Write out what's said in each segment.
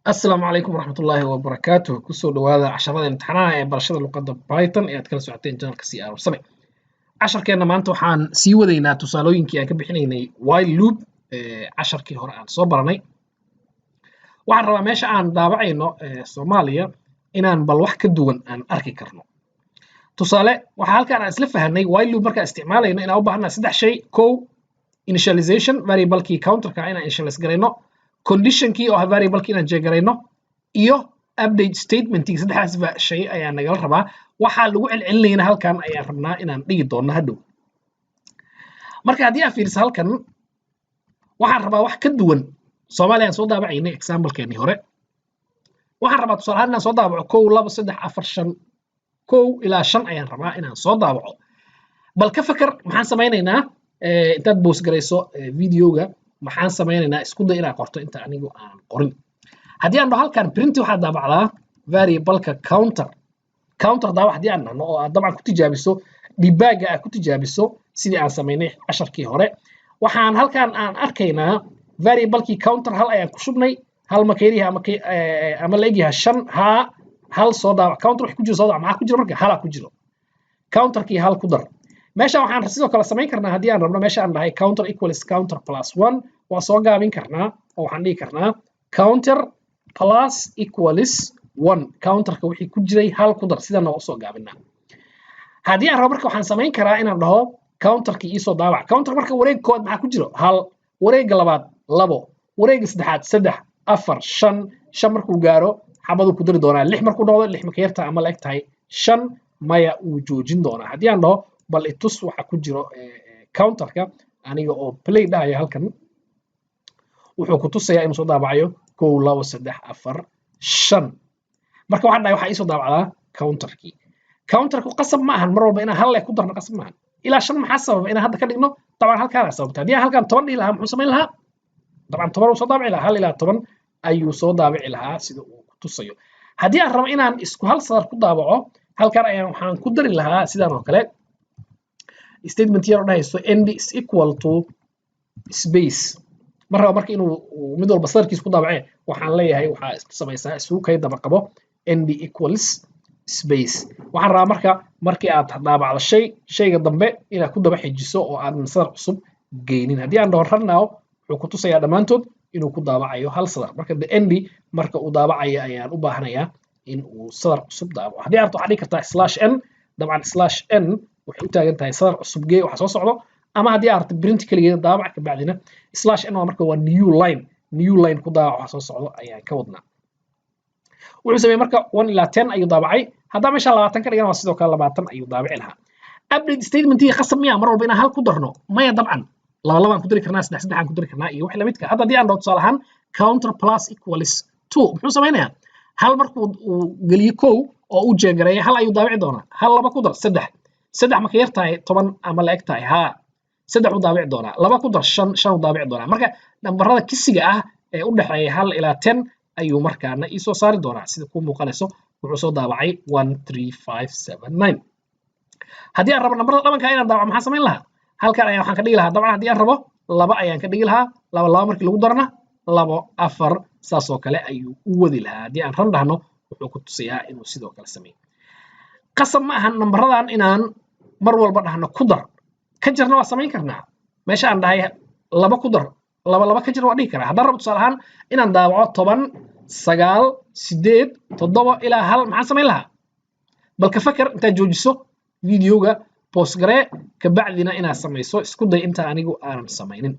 السلام عليكم ورحمة الله وبركاته كسو دوادا عشرة امتحانها برشاد لغة بايثون ee aad kala socoteen channelka CR Same casharkeena maanta waxaan sii wadaynaa tusaalooyinkii aan ka bixinaynay while loop casharkii hore aan soo baranay waxaan rabaa meesha aan daabacayno Soomaaliya inaan bal wax ka duwan aan arki karno tusaale waxa halkaan aan isla fahanay while loop marka isticmaalayno inaan u baahnaa saddex shay kow initialization variable-kii counter-ka inaan initialize garayno condition-kii oo variable-kii inaan jeegarayno iyo update statement-kii saddexdaas shay ayaa nagala rabaa waxaa lagu celcelinayna halkan ayaan rabnaa inaan dhigi doono hadhow marka haddii aad fiiriso halkan waxaan rabaa wax ka duwan Soomaaliya aan soo daabacaynay example-keenii hore waxaan rabaa tusaale ahaan inaan soo daabaco 1 2 3 4 5 1 ilaa 5 ayaan rabaa inaan soo daabaco bal ka fakar maxaan samaynaynaa intaad boos garayso videoga maxaan samaynaynaa isku day inaad qorto inta anigu aan qorin haddii aan dhaho halkan print waxaad daabacdaa variable-ka counter daabac haddii aan dhahno oo aad dabcan ku tijaabiso debugga aad ku tijaabiso sidii aan samaynay casharkii hore waxaan halkan aan arkaynaa variable-kii counter hal ayaan ku shubnay hal makeeriha ama la egyahay 5 hal soo daabac counter wax ku jiro soo daabac maxaa ku jiro marka hala ku jiro counter-kii hal ku dar meesha waxaan sidoo kale samayn karnaa haddii aan rabno meesha aan dhahay counter equals counter plus 1 waa soo gaabin karnaa oo waxaan dhihi karnaa counter plus equals 1 counter-ka wixii ku jiray hal ku dar sidana waa soo gaabinaa haddii aan rabo marka waxaan samayn karaa inaan dhaho counter-kii ii soo daabac counter marka wareeg kood maxaa ku jiro hal wareegga labaad 2 wareegga saddexaad 3 4 5 markuu gaaro xabadu ku dari doonaa 6 markuu noqdo 6 ma ka yartaa ama la eg tahay 5 maya uu joojin doonaa haddii aan dhaho bal itus waxa ku jiro counter-ka aniga oo play dhahaya halkan wuxuu ku tusayaa inuu soo daabacayo 1 2 3 4 5 marka waxaan dhahay waxa ii soo daabacdaa counter-kii counter-ku qasab ma ahan mar walba inaan hal ku darno qasab ma ahan ilaa 5 maxaa sababa inaan hadda ka dhigno dabcan halkaan sababta haddii aan halkan 10 dhihi lahaa muxuu samayn lahaa dabcan 10 uu soo daabici lahaa 1 ilaa 10 ayuu soo daabici lahaa sida uu ku tusayo haddii aan rabo inaan isku hal sadar ku daabaco halkan ayaan waxaan ku dari lahaa sidaan oo kale statement yar oo dhahayso end is equal to space marka inuu mid walba sadarkiisa ku daabacay waxaan leeyahay waxa isku samaysaa isugu kay daba qabo end equals space waxaan rabaa markii aad daabacdo shayga dambe inaad ku daba xijiso oo aad sadar cusub geynin haddii aan dhaho run now wuxuu ku tusayaa dhammaantood inuu ku daabacayo hal sadar marka the end marka uu daabacayo ayaan u baahanayaa in uu sadar cusub daabaco haddii aad waxaad dhigi kartaa /n dabcan /n waxay u taagan tahay sadar cusub gee waxa soo socdo ama haddii aad print kaligeeda daabac ka bacdina /n waa marka waa new line ku daabac waxa soo socdo ayaan ka wadnaa wuxuu sameeyay marka 1 ilaa 10 ayuu daabacay haddii meesha 20 ka dhigana waa sidoo kale 20 ayuu daabici lahaa update statement-kii qasab miya mar walba inaan hal ku darno maya dabcan labaan ku dari karnaa saddex aan ku dari karnaa iyo wixii la midka hadda haddii aan dhaho tusaale ahaan counter plus equals 2 muxuu samaynayaa hal markuu uu geliyo 1 oo uu jeegareeyo hal ayuu daabici doonaa hal laba ku dar 3 ma ka yartahay 10 ama la eg tahay haa 3 uu daabici doonaa 2 ku dar 5 uu daabici doonaa marka nambarada kisiga ah ee u dhaxeeya 1 ilaa 10 ayuu markaana ii soo saari doonaa sida ku muuqanayso wuxuu soo daabacay 1 3 5 7 9 haddii aan rabo nambarada dhabanka inaan daabaco maxaa samayn lahaa halkan ayaan waxaan ka dhigi lahaa dabcan haddii aan rabo 2 ayaan ka dhigi lahaa 2 markii lagu darana 2 4 saas oo kale ayuu u wadi lahaa haddii aan ran dhahno wuxuu ku tusayaa inuu sidoo kale sameeyo qasab ma ahan nambaradan inaan mar walba dhahno ku dar ka jarna waa samayn karnaa meesha aan dhahay 2 ku dar 2 ka jar waa dhigi karaa haddaan rabo tusaale ahaan inaan daabaco 10 9 8 7 ilaa 1 maxaan samayn lahaa bal ka fakar intaad joojiso videoga post garee ka bacdina inaad samayso isku day inta anigu aanan samaynin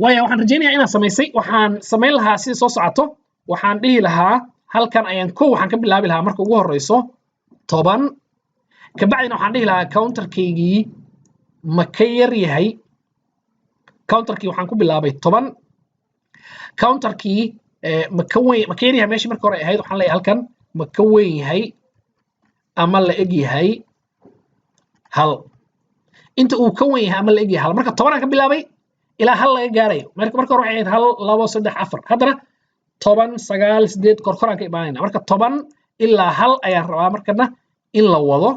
waayo waxaan rajaynayaa inaad samaysay waxaan samayn lahaa sida soo socoto waxaan dhihi lahaa halkan ayaan waxaan ka bilaabi lahaa marka ugu horeyso 10 ka bacdina waxaan dhihi lahaa counter-kaygii ma ka yar yahay counter-kii waxaan ku bilaabay 10 counter-kii ma ka yar yahay meeshii markii hore ahayd waxaan leeyahay halkan ma ka weyn yahay ama la eg yahay hal inta uu ka weyn yahay ama la eg yahay hal marka 10 aan ka bilaabay ilaa hal laga gaarayo marka hore waxay ahayd 1 2 3 4 haddana toban sagaal sideed korkoraan ka imaanayna marka toban ilaa hal ayaan rabaa markana in la wado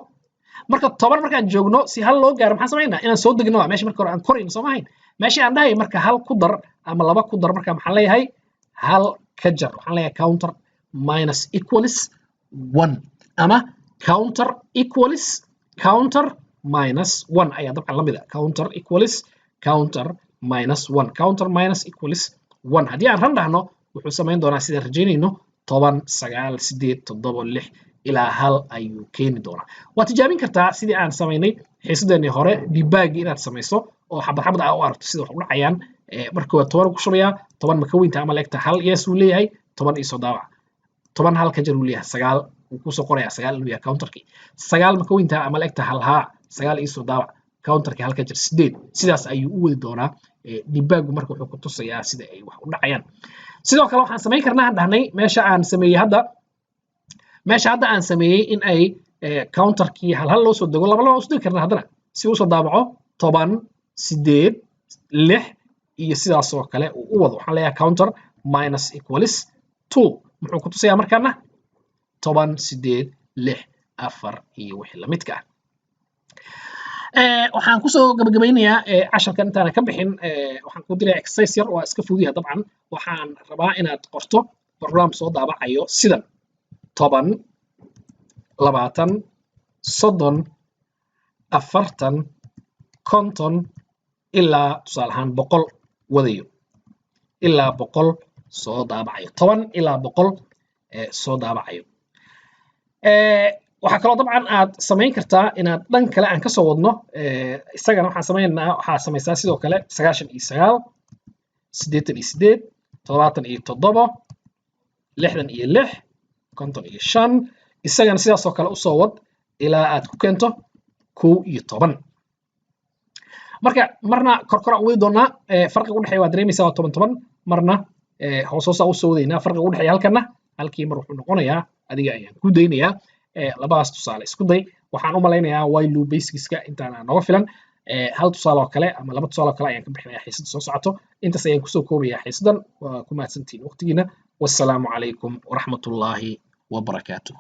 marka toban markaan joogno si hal loo gaaro maxaan samaynaa inaan soo degno meesha marka hore aan korayno soo maahayn meesha aan dhahay marka hal ku dar ama laba ku dar marka maxaan leeyahay hal ka jar waxaan leeyahay counter minus equals 1 ama counter equals counter minus 1 ayaa dabcan la mid ah counter equals counter minus 1 counter minus equals 1 haddii aan ran dhahno wuxuu samayn doonaa sidaan rajaynayno toban sagaal sideed toddoba lix ilaa hal ayuu keeni doonaa waa tijaabin kartaa sidii aan samaynay xiisadeennii hore debug inaad samayso oo xabad xabad ah u aragto sida wax u dhacayaan marka waa toban ku shubayaa toban ma ka weynta ama leegta hal yes uu leeyahay toban iyo soo daawac toban hal ka jar uu leeyahay sagaal wuu kusoo qorayaa sagaal inuu yahay counterkii sagaal ma ka weynta ama leegta hal haa sagaal iyo soo daawac counterkii hal ka jar sideed sidaas ayuu u wadi doonaa debuggu marka wuxuu ku tusayaa sida ay wax u dhacayaan sidoo kale waxaan samayn karnaa aan dhahnay meesha hadda aan sameeyey in ay counterkii hal hal loo soo dego laba laba usoo degi karnaa haddana si uu soo daabaco toban sideed lix iyo sidaas oo kale uu u wado waxaan leeyahay counter minus equals 2 muxuu ku tusayaa markaana toban sideed lix afar iyo wixii lamidka ah waxaan kusoo gabagabaynayaa casharkan intaana ka bixin waxaan ku diray exercise yar waa iska fududahay dabcan waxaan rabaa inaad qorto program soo daabacayo sidan toban labaatan soddon afartan konton ilaa tusaale ahaan boqol wadayo ilaa boqol soo daabacayo toban ilaa boqol soo daabacayo waxaa kaloo dabcan aad samayn kartaa inaad dhan kale aan kasoo wadno isagana waxaa samaysaa sidoo kale sagaashan iyo sagaal siddeetan iyo sideed toddobaatan iyo toddobo lixdan iyo lix konton iyo shan isagana sidaasoo kale usoo wad ilaa aad ku keento kow iyo toban marka marna korkoraan wadi doonaa farqiga u dhexeeya waa dareemaysaa waa toban toban marna hoos usoo wadaynaa farqiga u dhexeeya halkana halkii mar wuxuu noqonayaa adiga ayaan ku daynayaa labadaas tusaale isku day waxaan u malaynayaa while loop basicska intaana nooga filan hal tusaale oo kale ama laba tusaale oo kale ayaan ka bixinayaa xiisada soo socoto intaas ayaan kusoo koobayaa xiisadan waa ku mahadsantihiin waqtigiina wassalaamu calaykum waraxmatullaahi wabarakaatuh